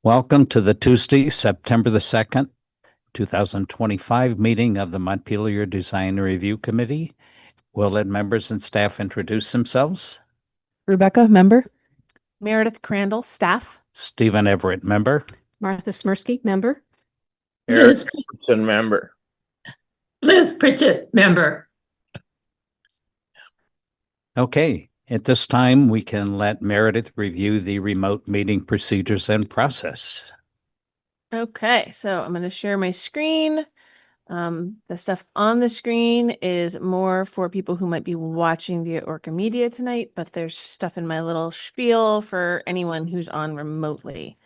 Welcome to the Tuesday, September the 2nd, 2025 meeting of the Montpelier Design Review Committee. Will let members and staff introduce themselves? Rebecca, member. Meredith Crandall, staff. Stephen Everett, member. Martha Smirsky, member. Liz Pritchett, member. Liz Pritchett, member. Okay, at this time, we can let Meredith review the remote meeting procedures and process. Okay, so I'm going to share my screen. The stuff on the screen is more for people who might be watching via ORCA Media tonight, but there's stuff in my little spiel for anyone who's on remotely.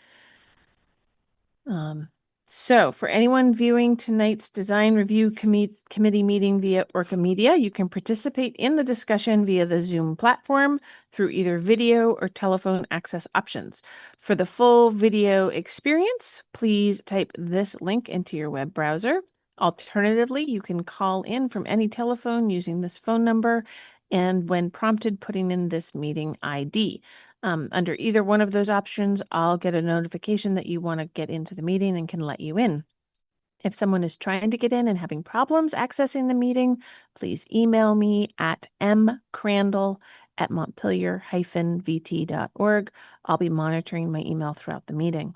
So for anyone viewing tonight's design review committee meeting via ORCA Media, you can participate in the discussion via the Zoom platform through either video or telephone access options. For the full video experience, please type this link into your web browser. Alternatively, you can call in from any telephone using this phone number and when prompted, putting in this meeting ID. Under either one of those options, I'll get a notification that you want to get into the meeting and can let you in. If someone is trying to get in and having problems accessing the meeting, please email me at mcrandall@montpelier-vt.org. I'll be monitoring my email throughout the meeting.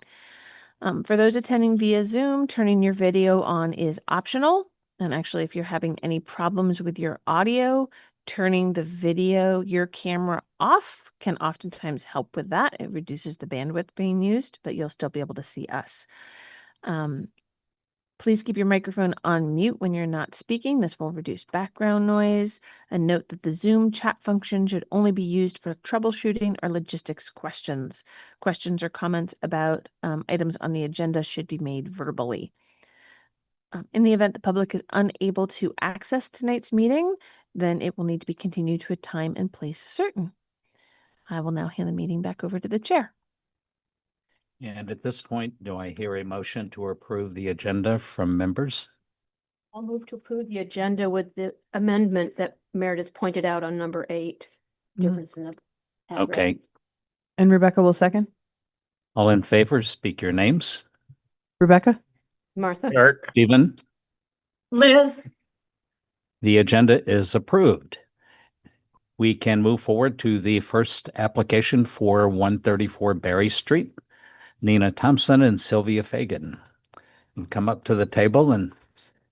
For those attending via Zoom, turning your video on is optional. And actually, if you're having any problems with your audio, turning the video, your camera off can oftentimes help with that. It reduces the bandwidth being used, but you'll still be able to see us. Please keep your microphone on mute when you're not speaking. This will reduce background noise. And note that the Zoom chat function should only be used for troubleshooting or logistics questions. Questions or comments about items on the agenda should be made verbally. In the event the public is unable to access tonight's meeting, then it will need to be continued to a time and place certain. I will now hand the meeting back over to the chair. And at this point, do I hear a motion to approve the agenda from members? I'll move to approve the agenda with the amendment that Meredith pointed out on number 8. Difference in the address. Okay. And Rebecca will second. All in favor, speak your names. Rebecca. Martha. Mark. Stephen. Liz. The agenda is approved. We can move forward to the first application for 134 Berry Street. Nina Thompson and Sylvia Fagan. You come up to the table and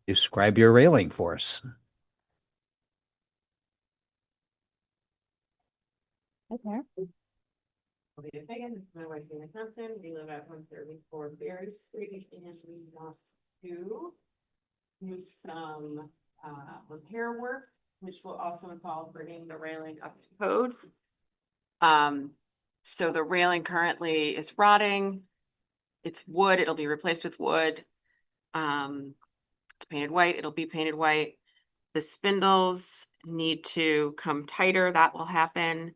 describe your railing for us. Hi there. Sylvia Fagan, this is my wife, Nina Thompson. We live at 134 Berry Street, and we want to do some repair work, which will also involve bringing the railing up to code. So the railing currently is rotting. It's wood. It'll be replaced with wood. It's painted white. It'll be painted white. The spindles need to come tighter. That will happen.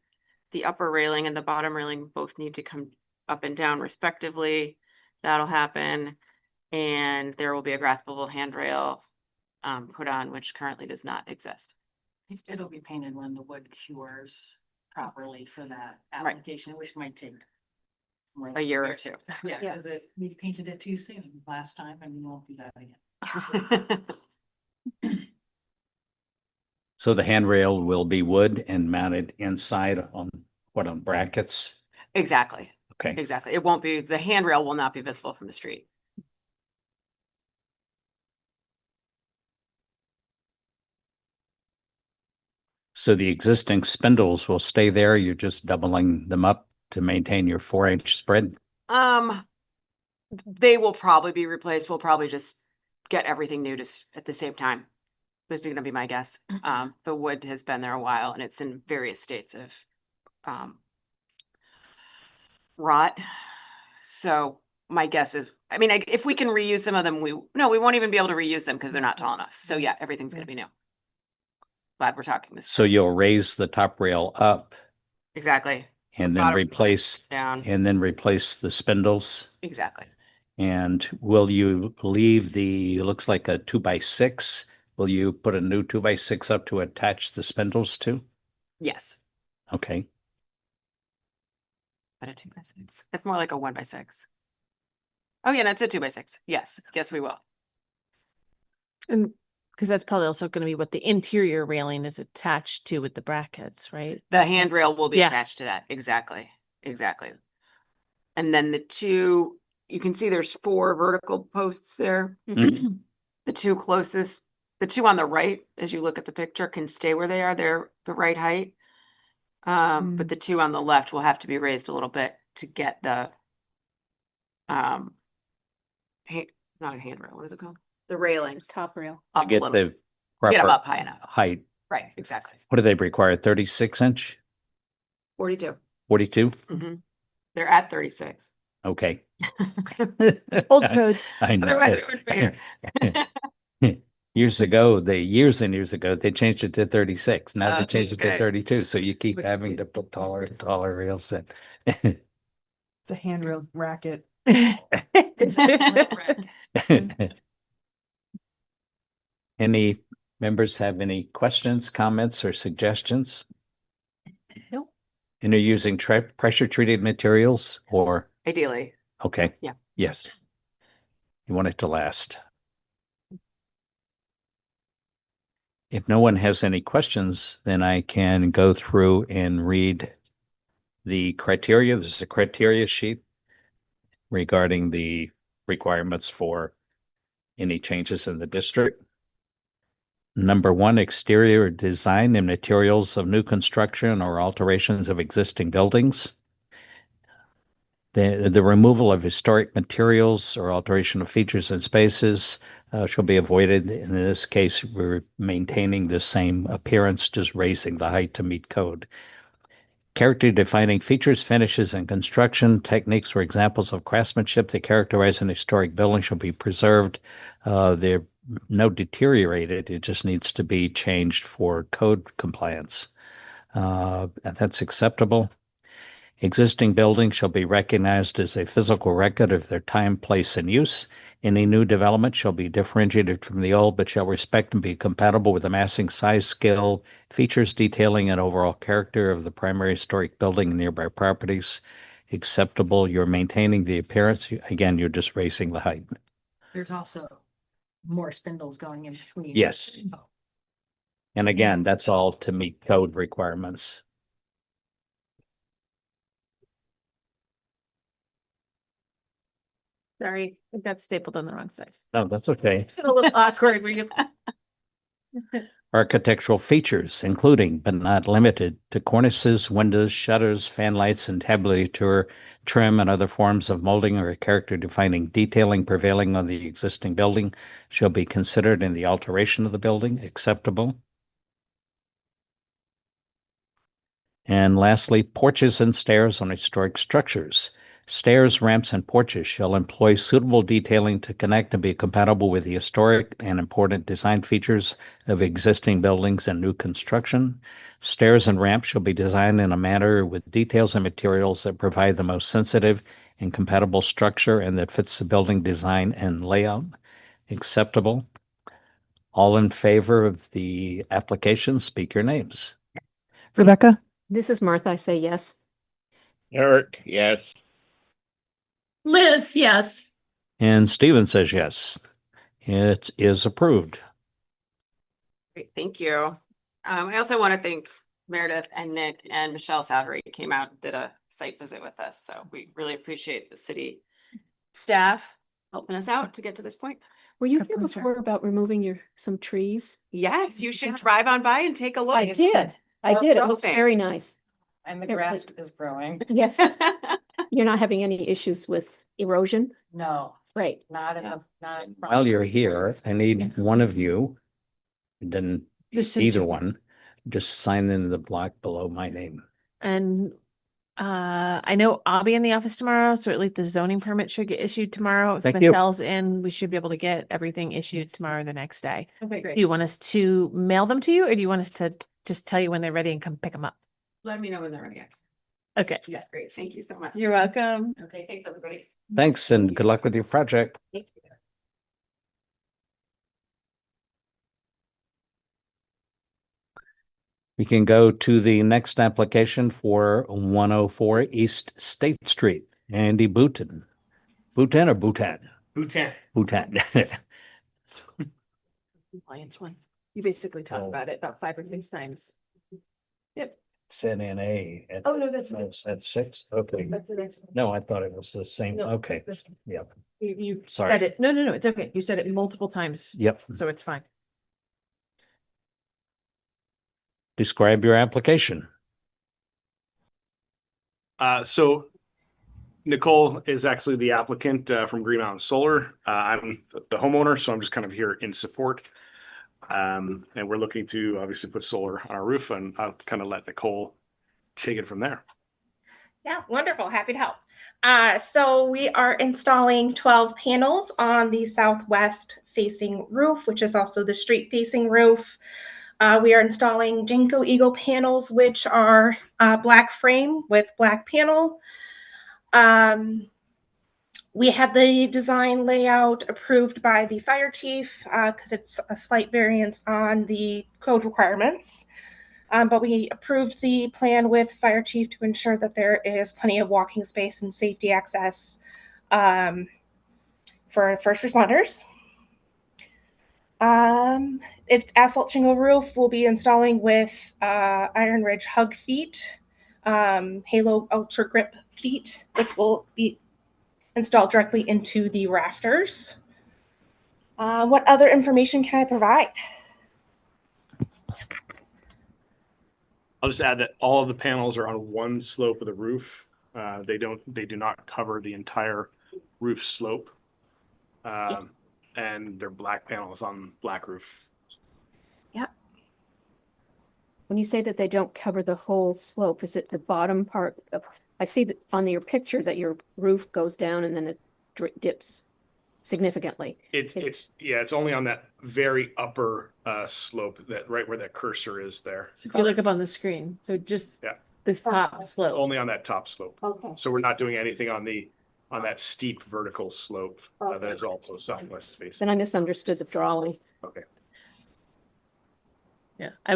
The upper railing and the bottom railing both need to come up and down respectively. That'll happen. And there will be a graspable handrail put on, which currently does not exist. It'll be painted when the wood cures properly for that application, which might take A year or two. Yeah, because we painted it too soon last time and we won't do that again. So the handrail will be wood and mounted inside on on brackets? Exactly. Okay. Exactly. It won't be, the handrail will not be visible from the street. So the existing spindles will stay there. You're just doubling them up to maintain your 4-inch spread? They will probably be replaced. We'll probably just get everything new just at the same time. This is going to be my guess. The wood has been there a while and it's in various states of rot. So my guess is, I mean, if we can reuse some of them, we won't even be able to reuse them because they're not tall enough. So yeah, everything's going to be new. Glad we're talking this. So you'll raise the top rail up. Exactly. And then replace the spindles. Exactly. And will you leave looks like a 2x6? Will you put a new 2x6 up to attach the spindles to? Yes. Okay. But a 2x6. It's more like a 1x6. Oh, yeah, that's a 2x6. Yes, yes, we will. And because that's probably also going to be what the interior railing is attached to with the brackets, right? The handrail will be Yeah. attached to that. Exactly. Exactly. And then the two, you can see there's 4 vertical posts there. Mhm. The two closest, the two on the right, as you look at the picture, can stay where they are. They're the right height. But the two on the left will have to be raised a little bit to get the not a handrail, what is it called? The railing Top rail. To up a get little, the get them proper up high enough. height. Right, exactly. What do they require? 36-inch? 42. 42? Mhm. They're at 36. Okay. Old code. I know. Otherwise it would be. Years and years ago, they changed it to 36. Now they changed it to Okay. 32. So you keep Which having we- to put taller and taller rails in. It's a handrail racket. Any members have any questions, comments, or suggestions? Nope. And are you using pressure treated materials or, Ideally. okay. Yeah. Yes. You want it to last. If no one has any questions, then I can go through and read the criteria. This is a criteria sheet regarding the requirements for any changes in the district. Number 1, exterior design and materials of new construction or alterations of existing buildings. The removal of historic materials or alteration of features and spaces shall be avoided. In this case, we're maintaining the same appearance, just raising the height to meet code. Character defining features, finishes, and construction techniques or examples of craftsmanship that characterize an historic building shall be preserved. They're no deteriorated. It just needs to be changed for code compliance. And that's acceptable. Existing buildings shall be recognized as a physical record of their time, place, and use. Any new development shall be differentiated from the old, but shall respect and be compatible with the massing, size, scale, features, detailing, and overall character of the primary historic building and nearby properties. Acceptable. You're maintaining the appearance. Again, you're just raising the height. There's also more spindles going in between. Yes. Oh, And again, that's all to meet code requirements. Sorry, I got stapled on the wrong side. No, that's okay. It's a little awkward. Architectural features, including but not limited to cornices, windows, shutters, fan lights, and tabulature, trim, and other forms of molding or character-defining detailing prevailing on the existing building shall be considered in the alteration of the building acceptable. And lastly, porches and stairs on historic structures. Stairs, ramps, and porches shall employ suitable detailing to connect and be compatible with the historic and important design features of existing buildings and new construction. Stairs and ramps shall be designed in a manner with details and materials that provide the most sensitive and compatible structure and that fits the building design and layout. Acceptable. All in favor of the application, speak your names. Rebecca, This is Martha. I say yes. Eric, yes. Liz, yes. And Stephen says yes. It is approved. Great, thank you. I also want to thank Meredith and Nick and Michelle Sowdery came out and did a site visit with us. So we really appreciate the city staff helping us out to get to this point. Were you A here pleasure. before about removing some trees? Yes, you should drive on by and take a look. I did. I did. It looks Okay. very nice. And the It grass was- is growing. Yes. You're not having any issues with erosion? No, Right. not in the, not. in front While of you're the here, trees. I need one of you, then Just either one, just sign in the block below my name. And I know I'll be in the office tomorrow, so at least the zoning permit should get issued tomorrow. If Thank you. Michelle's in, we should be able to get everything issued tomorrow or the next day. Okay, Do great. you want us to mail them to you, or do you want us to just tell you when they're ready and come pick them up? Let me know when they're ready. Okay. Yeah, great. Thank you so much. You're welcome. Okay, thanks, everybody. Thanks and good luck with your project. Thank you. We can go to the next application for 104 East State Street, Andy Booton. Bhutan or Bhutan? Bhutan. Bhutan. Compliance one. You basically talk Oh. about it about 5 or 6 times. Yep. Said NA. at- Oh, no, that's, No, it's at 6. Okay. that's the next one. No, I thought it was the same. No, Okay. this one. Yeah. You Sorry. said it. No, no, no, it's okay. You said it multiple times, Yep. so it's fine. Describe your application. So Nicole is actually the applicant from Green Mountain Solar. I'm the homeowner, so I'm just kind of here in support. And we're looking to obviously put solar on our roof, and I'll kind of let Nicole take it from there. Yeah, wonderful. Happy to help. So we are installing 12 panels on the southwest facing roof, which is also the street facing roof. We are installing Jinko Eagle panels, which are black frame with black panel. We had the design layout approved by the fire chief because it's a slight variance on the code requirements. But we approved the plan with fire chief to ensure that there is plenty of walking space and safety access for first responders. Its asphalt shingle roof will be installing with Iron Ridge Hug feet, Halo Ultra Grip feet, which will be installed directly into the rafters. What other information can I provide? I'll just add that all of the panels are on one slope of the roof. They do not cover the entire roof slope. And they're black panels on black roof. When you say that they don't cover the whole slope, is it the bottom part of, I see that on your picture that your roof goes down and then it dips significantly. It's only on that very upper slope, that right where that cursor is there. So if you look up on the screen, so just Yeah. this top slope. Only on that top slope. Okay. So we're not doing anything on that steep vertical slope that is also southwest facing. Then I misunderstood the drawing. Okay. Yeah, I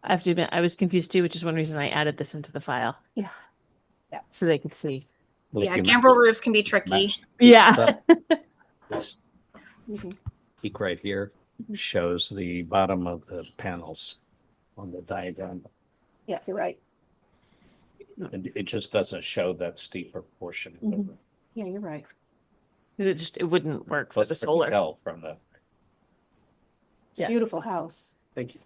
have to admit, I was confused too, which is one reason I added this into the file. Yeah. Yeah. So they could see. Yeah, gambrel roofs can be tricky. Yeah. This Mhm. peak right here shows the bottom of the panels on the diagram. Yeah, you're right. And it just doesn't show that steeper portion. of Mhm. it. Yeah, you're right. It wouldn't work for Plus the pretty solar. tell from the, It's a Yeah. beautiful house. Thank you.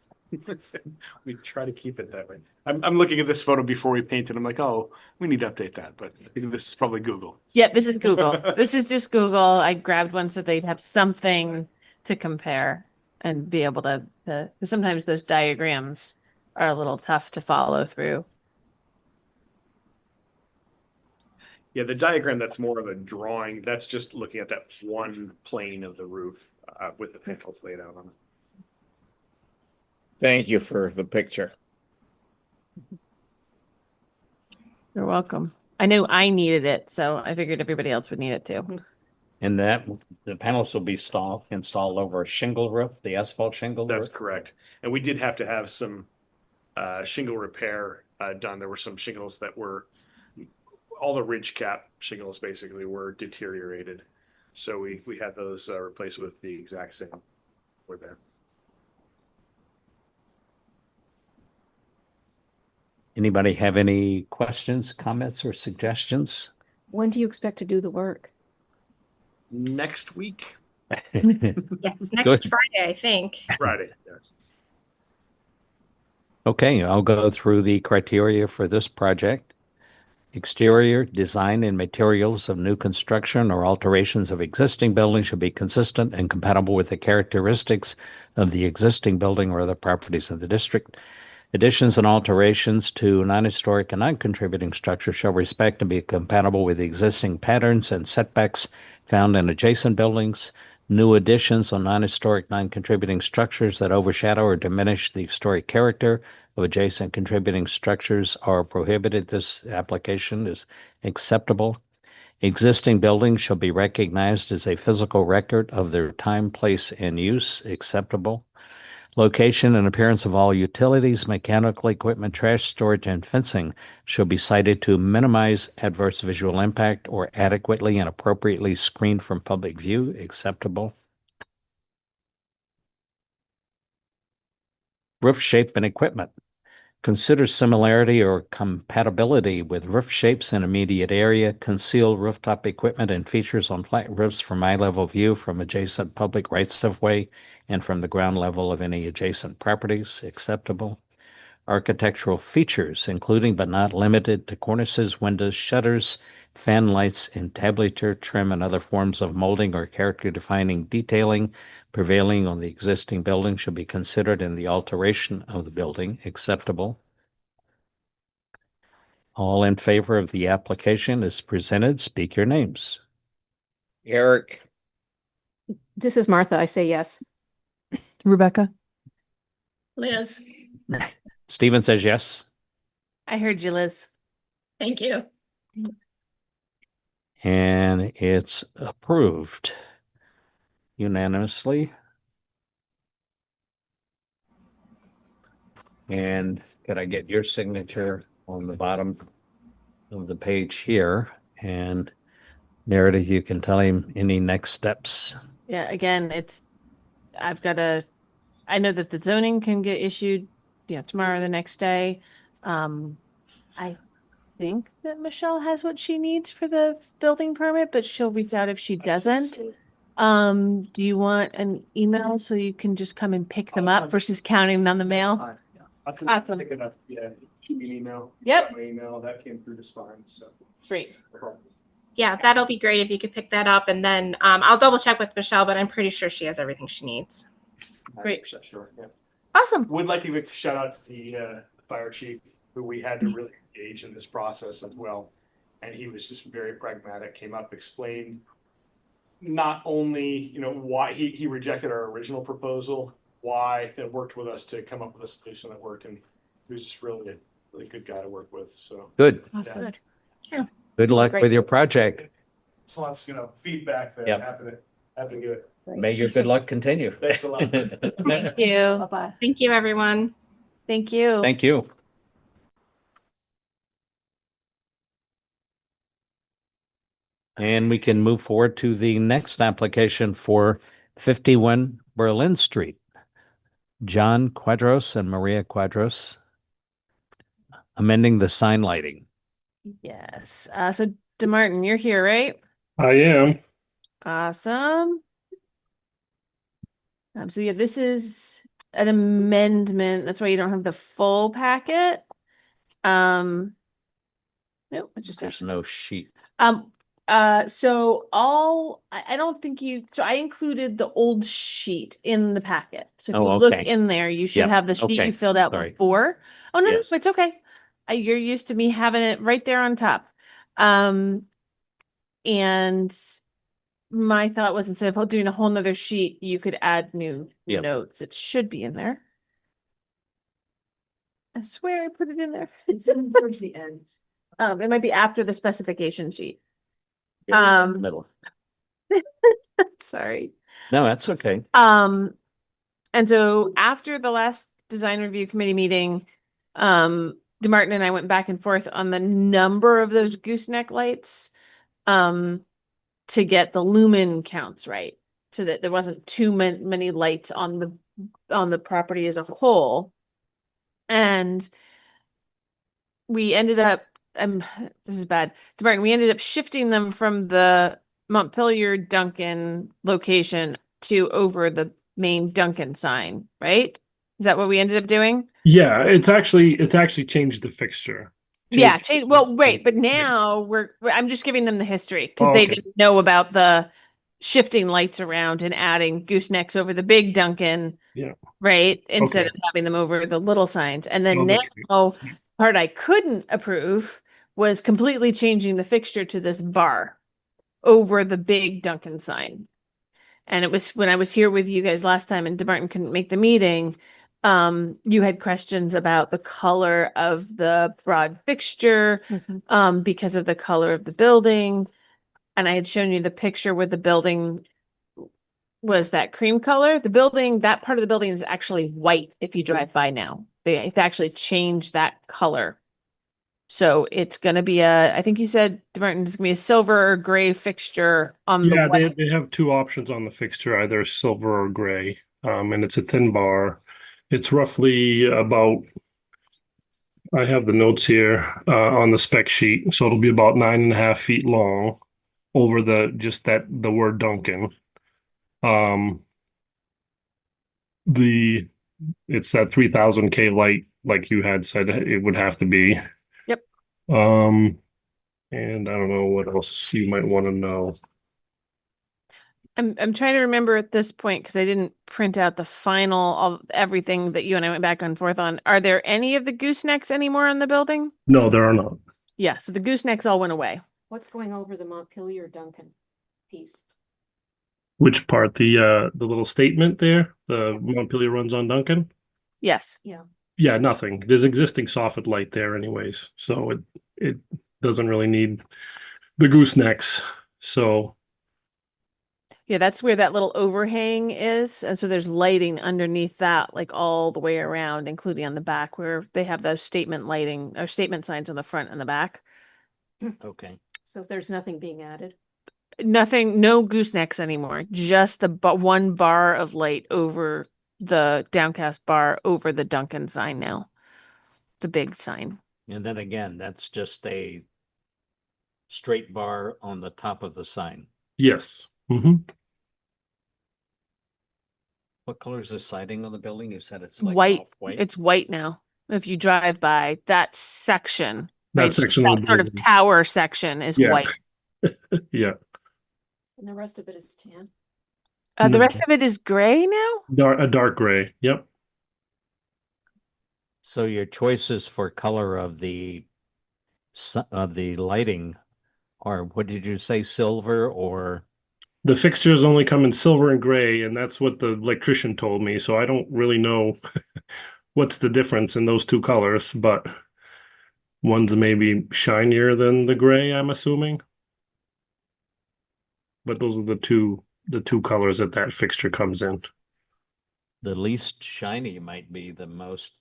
We try to keep it that way. I'm looking at this photo before we painted. I'm like, oh, we need to update that, but I think this is probably Google. Yeah, this is Google. This is just Google. I grabbed one so they'd have something to compare and be able to, 'cause sometimes those diagrams are a little tough to follow through. Yeah, the diagram, that's more of a drawing. That's just looking at that one plane of the roof with the panels laid out on it. Thank you for the picture. You're welcome. I knew I needed it, so I figured everybody else would need it too. and that the panels will be installed over a shingle roof, the asphalt shingle That's roof. correct. And we did have to have some shingle repair done. There were some shingles that were, all the ridge cap shingles basically were deteriorated. So we had those replaced with the exact same were there. Anybody have any questions, comments, or suggestions? When do you expect to do the work? Next week, Yes, next Good. Friday, I think. Friday, yes. Okay, I'll go through the criteria for this project. Exterior design and materials of new construction or alterations of existing buildings should be consistent and compatible with the characteristics of the existing building or other properties of the district. Additions and alterations to non-historic and non-contributing structures shall respect and be compatible with the existing patterns and setbacks found in adjacent buildings. New additions on non-historic, non-contributing structures that overshadow or diminish the historic character of adjacent contributing structures are prohibited. This application is acceptable. Existing buildings shall be recognized as a physical record of their time, place, and use. Acceptable. Location and appearance of all utilities, mechanical equipment, trash storage, and fencing shall be sited to minimize adverse visual impact or adequately and appropriately screened from public view. Acceptable. Roof shape and equipment. Consider similarity or compatibility with roof shapes in immediate area. Conceal rooftop equipment and features on flat roofs from eye level view from adjacent public rights of way and from the ground level of any adjacent properties. Acceptable. Architectural features, including but not limited to cornices, windows, shutters, fan lights, entablature, trim, and other forms of molding or character-defining detailing prevailing on the existing building should be considered in the alteration of the building. Acceptable. All in favor of the application as presented, speak your names. Eric, This is Martha. I say yes. Rebecca, Liz, Stephen says yes. I heard you, Liz. thank you. And it's approved unanimously. And could I get your signature on the bottom of the page here? And Meredith, you can tell him any next steps. Yeah, again, I know that the zoning can get issued, tomorrow or the next day. I think that Michelle has what she needs for the building permit, but she'll reach out if she doesn't. Do you want an email so you can just come and pick them up versus counting on the mail? Awesome. Pick it up, yeah, shoot me an email. Yep. My email, that came through just fine, so. Great. no problem. Yeah, that'll be great if you could pick that up. And then I'll double check with Michelle, but I'm pretty sure she has everything she needs. Great. 100% sure, yeah. Awesome. Would like to give a shout out to the fire chief, who we had to really engage in this process as well. And he was just very pragmatic, came up, explained not only, why he rejected our original proposal, why it worked with us to come up with a solution that worked. And he was just really good guy to work with, so. Good. Awesome. Good. Good luck Great. with your project. It's lots, feedback that Yep. happy to give it. May your good luck continue. Thanks a lot. Thank you. Bye-bye. Thank you, everyone. Thank you. Thank you. And we can move forward to the next application for 51 Berlin Street. John Quadros and Maria Quadros, amending the sign lighting. Yes. So DeMartin, you're here, right? I am. Awesome. So yeah, this is an amendment. That's why you don't have the full packet. Nope, I just have. There's no sheet. So I don't think so I included the old sheet in the packet. So if you look okay. in there, you should Yep, have the sheet okay, you filled out sorry. before. Oh, no, Yes. it's okay. You're used to me having it right there on top. And my thought was instead of doing a whole nother sheet, you could add new Yep. notes. It should be in there. I swear I put it in there. It's towards the end. it might be after the specification sheet. Middle. Sorry. No, that's okay. And so after the last design review committee meeting, DeMartin and I went back and forth on the number of those gooseneck lights, to get the lumen counts right, so that there wasn't too many lights on the property as a whole. And we ended up, this is bad, DeMartin, we ended up shifting them from the Montpelier Duncan location to over the main Duncan sign, right? Is that what we ended up doing? Yeah, it's actually changed the fixture. Yeah, Changed- change. Well, right, but now I'm just giving them the history because Oh, they okay. didn't know about the shifting lights around and adding goosenecks over the big Duncan. Yeah. Right, instead Okay. of having them over the little signs. And then Oh, that's now, part I couldn't approve was completely changing the fixture to this bar over the big Duncan sign. And it was when I was here with you guys last time and DeMartin couldn't make the meeting. You had questions about the color of the broad fixture, because of the color of the building. And I had shown you the picture with the building was that cream color. The building, that part of the building is actually white if you drive by now. They've actually changed that color. So it's gonna be I think you said, Martin, it's gonna be a silver or gray fixture on the Yeah, white. they have two options on the fixture, either silver or gray. And it's a thin bar. It's roughly about, I have the notes here on the spec sheet, so it'll be about 9.5 feet long over the word Duncan. The It's that 3000 K light, like you had said it would have to be. Yep. And I don't know what else you might want to know. I'm trying to remember at this point because I didn't print out the final of everything that you and I went back and forth on. Are there any of the goosenecks anymore on the building? No, there are not. Yeah, so the goosenecks all went away. What's going over the Montpelier Duncan piece? Which part? The little statement there? The Montpelier runs on Duncan? Yes. Yeah. Yeah, nothing. There's existing soffit light there anyways, so it doesn't really need the goosenecks. So Yeah, that's where that little overhang is. And so there's lighting underneath that, like all the way around, including on the back where they have those statement lighting or statement signs on the front and the back. Okay. So there's nothing being added. Nothing, no goosenecks anymore. Just the one bar of light over the downcast bar over the Duncan sign now. The big sign. And then again, that's just a straight bar on the top of the sign. yes. What color is the siding on the building? You said it's like White. off-white? It's white now. If you drive by that section, That right? section of That the sort of building. tower section is Yeah. white. Yeah. And the rest of it is tan. The No. rest of it is gray now? A dark gray. Yep. So your choices for color of the lighting are, what did you say, silver or? The fixtures only come in silver and gray, and that's what the electrician told me. So I don't really know what's the difference in those two colors, but one's maybe shinier than the gray, I'm assuming. But those are the two colors that fixture comes in. The least shiny might be the most.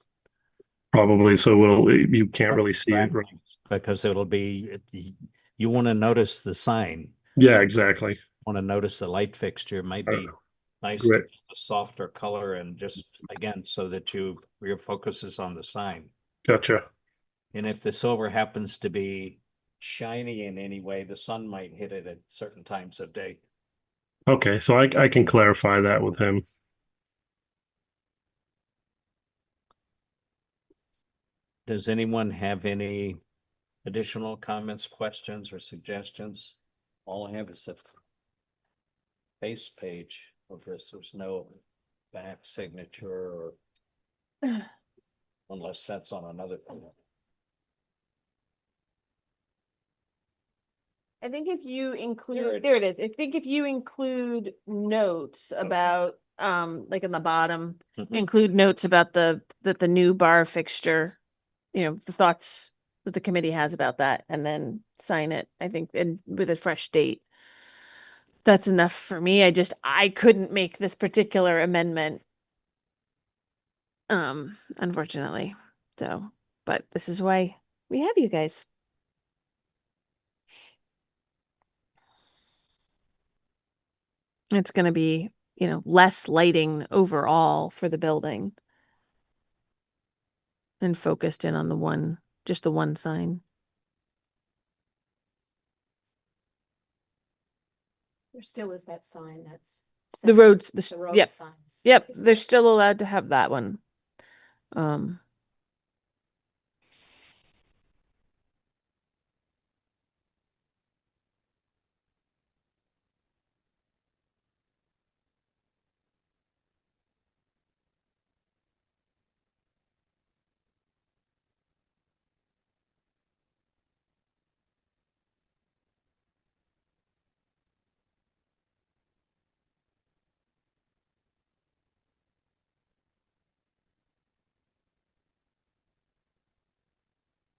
Probably, so you can't really see it. Right? Because it'll be, you want to notice the sign, Yeah, exactly. want to notice the light fixture. It might be nice to Great. get a softer color and just, again, so that your focus is on the sign. Gotcha. And if the silver happens to be shiny in any way, the sun might hit it at certain times of day. Okay, so I can clarify that with him. Does anyone have any additional comments, questions, or suggestions? All I have is the face page of this. There's no back signature or unless that's on another. I think if you There include, it there it is. I think if you include notes about, like in the bottom, Mhm. include notes about that the new bar fixture, the thoughts that the committee has about that, and then sign it, I think, and with a fresh date. That's enough for me. I couldn't make this particular amendment. Unfortunately. So, but this is why we have you guys. It's going to be, less lighting overall for the building and focused in on just the one sign. There still is that sign that's. The roads, The road yep, signs. yep, Isn't they're it? still allowed to have that one.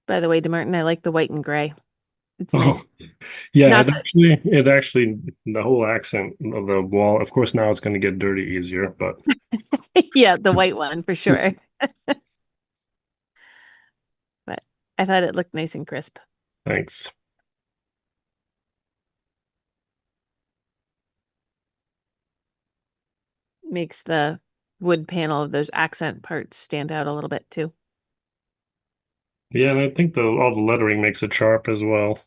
By the way, DeMartin, I like the white and gray. It's nice. Yeah, Not it actually, the whole accent of the wall, of course, now it's going to get dirty easier, but Yeah, the white one for sure. But I thought it looked nice and crisp. thanks. Makes the wood panel of those accent parts stand out a little bit too. Yeah, and I think all the lettering makes it sharp as well.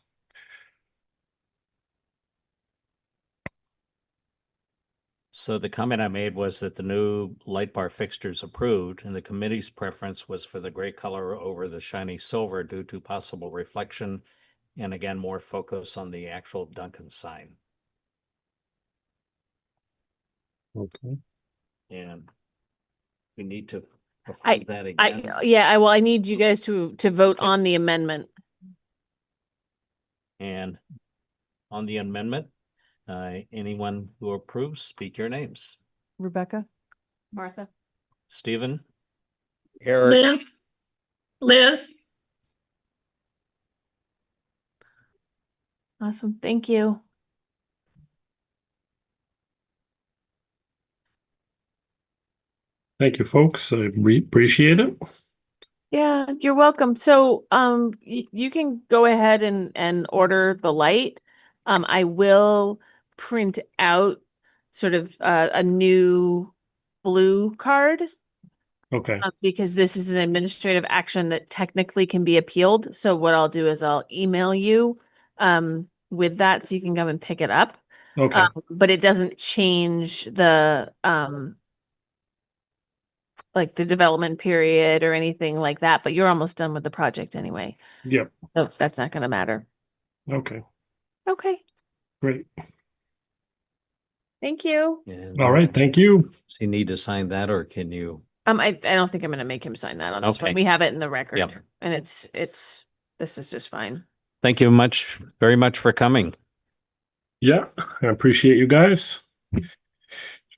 So the comment I made was that the new light bar fixtures approved, and the committee's preference was for the gray color over the shiny silver due to possible reflection and again, more focus on the actual Duncan sign. Okay. And we need to I- approve that again. I need you guys to vote on the amendment. And on the amendment, anyone who approves, speak your names. Rebecca, Martha? Stephen, Eric, Liz, Awesome. Thank you. Thank you, folks. I appreciate it. Yeah, you're welcome. So, you can go ahead and order the light. I will print out sort of a new blue card Okay. because this is an administrative action that technically can be appealed. So what I'll do is I'll email you with that so you can come and pick it up. Okay. But it doesn't change the like the development period or anything like that, but you're almost done with the project anyway. Yep. So that's not gonna matter. Okay. Okay, Great. thank you. and All right. Thank you. does he need to sign that or can you? I don't think I'm gonna make him sign that on this one. Okay. We have it in the record. Yep. And this is just fine. Thank you very much for coming. Yeah, I appreciate you guys.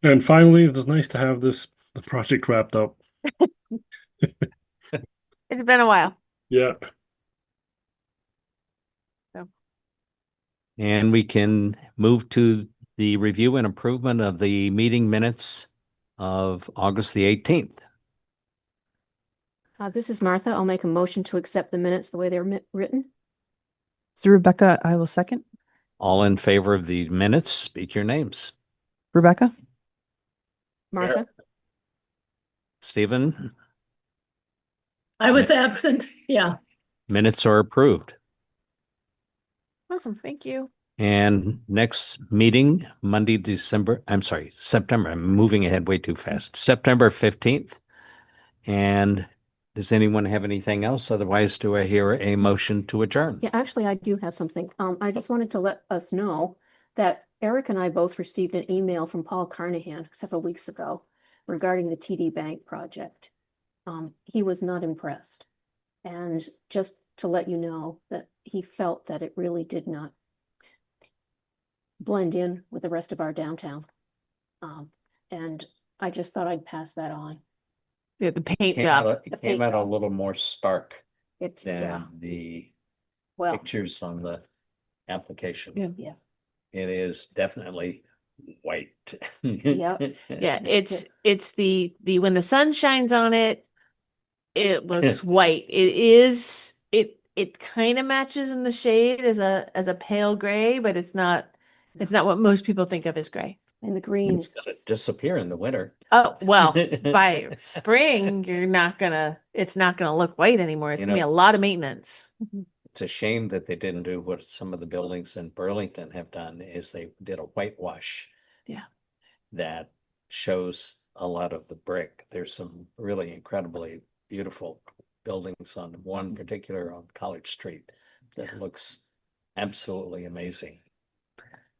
And finally, it's nice to have the project wrapped up. It's been a while. Yeah. And we can move to the review and improvement of the meeting minutes of August the 18th. This is Martha. I'll make a motion to accept the minutes the way they're written. so Rebecca, I will second. All in favor of the minutes, speak your names. Rebecca, Martha? Stephen, I was absent. Yeah. minutes are approved. Awesome, thank you. And next meeting, September, I'm moving ahead way too fast. September 15th. And does anyone have anything else? Otherwise, do I hear a motion to adjourn? Yeah, actually, I do have something. I just wanted to let us know that Eric and I both received an email from Paul Carnahan several weeks ago regarding the TD Bank project. He was not impressed. And just to let you know that he felt that it really did not blend in with the rest of our downtown. And I just thought I'd pass that on. Yeah, the paint Came job. out, it came out a little more stark Yeah, than the well, pictures on the application. yeah. It is definitely white. Yep. Yeah, it's the when the sun shines on it, it looks white. It kind of matches in the shade as a pale gray, but it's not what most people think of as gray. And the green It's is gonna disappear in the winter. Oh, well, by spring, it's not gonna look white anymore. It's You gonna be know- a lot of maintenance. It's a shame that they didn't do what some of the buildings in Burlington have done, is they did a whitewash. Yeah. That shows a lot of the brick. There's some really incredibly beautiful buildings on one particular on College Street that looks absolutely amazing.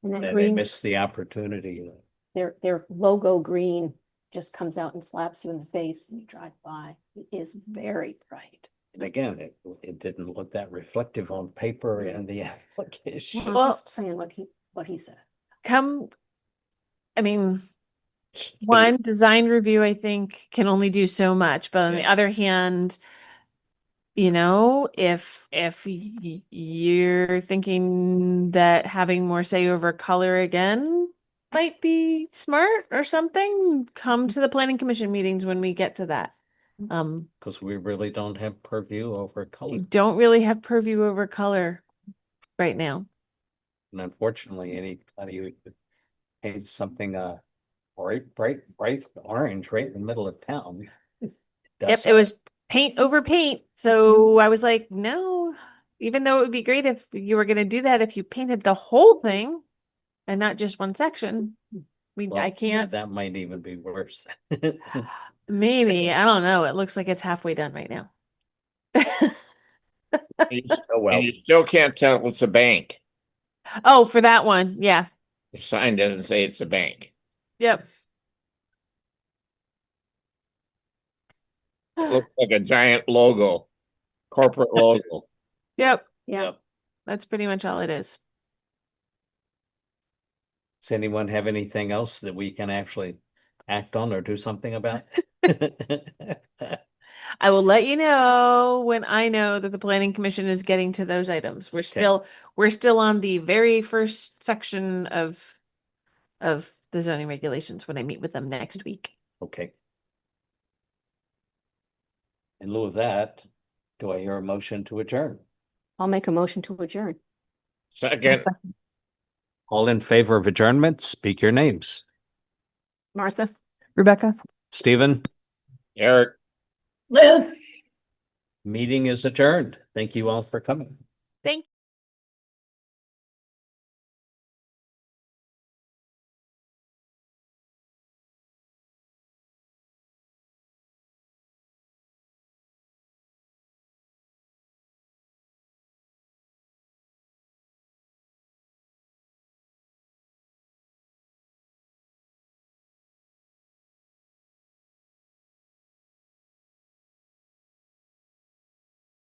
and that And they green, missed the opportunity. their logo green just comes out and slaps you in the face when you drive by. It is very bright. And again, it didn't look that reflective on paper in the Well, application. I'm Well- just saying what he said. I mean, one design review, I think, can only do so much, but on the Yeah. other hand, you know, if you're thinking that having more say over color again might be smart or something, come to the planning commission meetings when we get to that. Because we really don't have purview over We color. don't really have purview over color right now. And unfortunately, anybody who paints something bright orange right in the middle of town. Yep, does it was paint over paint. So I was like, no, even though it would be great if you were going to do that, if you painted the whole thing and not just one section. Well, I can't. That might even be worse. Maybe. I don't know. It looks like it's halfway done right now. And you still can't tell it's a bank. Oh, for that one. Yeah. The sign doesn't say it's a bank. Yep. It looks like a giant logo, corporate logo. Yep. Yeah. That's pretty much all it is. Does anyone have anything else that we can actually act on or do something about? I will let you know when I know that the planning commission is getting to those items. We're still on the very first section of the zoning regulations when I meet with them next week. Okay. In lieu of that, do I hear a motion to adjourn? I'll make a motion to adjourn. Second, All in favor of adjournment, speak your names. Martha? Rebecca? Stephen, Eric. Liz? meeting is adjourned. Thank you all for coming. Thank